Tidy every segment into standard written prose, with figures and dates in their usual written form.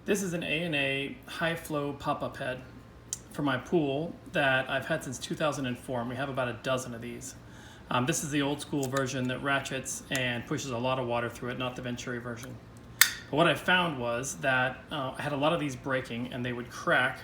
This is an A&A high flow pop-up head for my pool that I've had since 2004, and we have about a dozen of these. This is the old school version that ratchets and pushes a lot of water through it, not the Venturi version. But what I found was that I had a lot of these breaking, and they would crack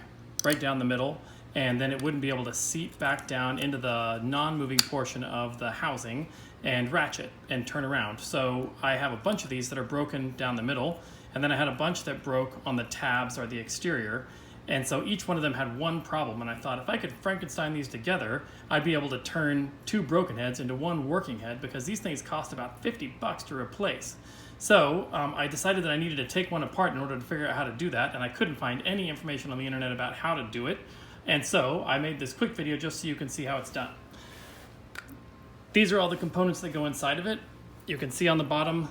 right down the middle, and then it wouldn't be able to seep back down into the non-moving portion of the housing and ratchet and turn around. So I have a bunch of these that are broken down the middle, and then I had a bunch that broke on the tabs or the exterior. And so each one of them had one problem, and I thought if I could Frankenstein these together, I'd be able to turn two broken heads into one working head, because these things cost about 50 bucks to replace. So I decided that I needed to take one apart in order to figure out how to do that, and I couldn't find any information on the internet about how to do it. And so I made this quick video just so you can see how it's done. These are all the components that go inside of it. You can see on the bottom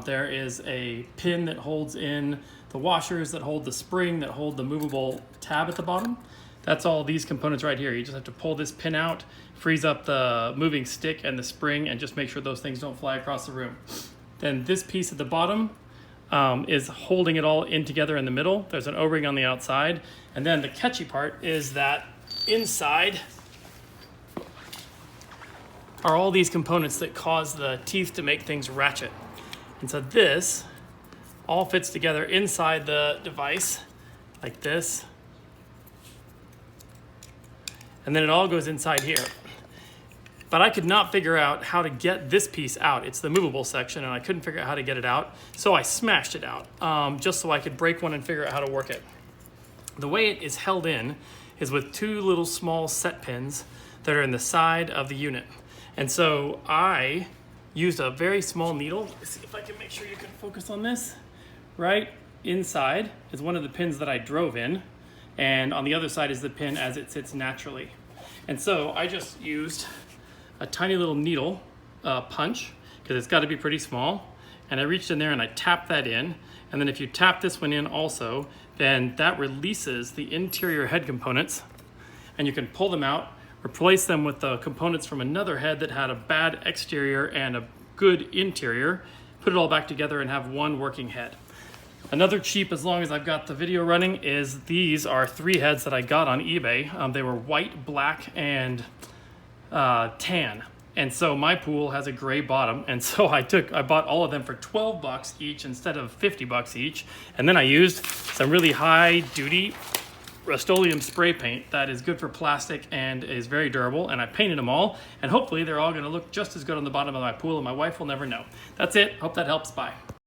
there is a pin that holds in the washers, that hold the spring, that hold the movable tab at the bottom. That's all these components right here. You just have to pull this pin out, freeze up the moving stick and the spring, and just make sure those things don't fly across the room. Then this piece at the bottom is holding it all in together in the middle. There's an O-ring on the outside. And then the catchy part is that inside are all these components that cause the teeth to make things ratchet. And so this all fits together inside the device like this. And then it all goes inside here. But I could not figure out how to get this piece out. It's the movable section, and I couldn't figure out how to get it out. So I smashed it out just so I could break one and figure out how to work it. The way it is held in is with two little small set pins that are in the side of the unit. And so I used a very small needle. Let's see if I can make sure you can focus on this. Right inside is one of the pins that I drove in, and on the other side is the pin as it sits naturally. And so I just used a tiny little needle punch, because it's got to be pretty small, and I reached in there and I tapped that in. And then if you tap this one in also, then that releases the interior head components, and you can pull them out, replace them with the components from another head that had a bad exterior and a good interior, put it all back together and have one working head. Another cheap, as long as I've got the video running, is these are 3 heads that I got on eBay. They were white, black, and tan. And so my pool has a gray bottom, and so I bought all of them for 12 bucks each instead of 50 bucks each. And then I used some really high-duty Rust-Oleum spray paint that is good for plastic and is very durable, and I painted them all, and hopefully they're all going to look just as good on the bottom of my pool, and my wife will never know. That's it. Hope that helps. Bye.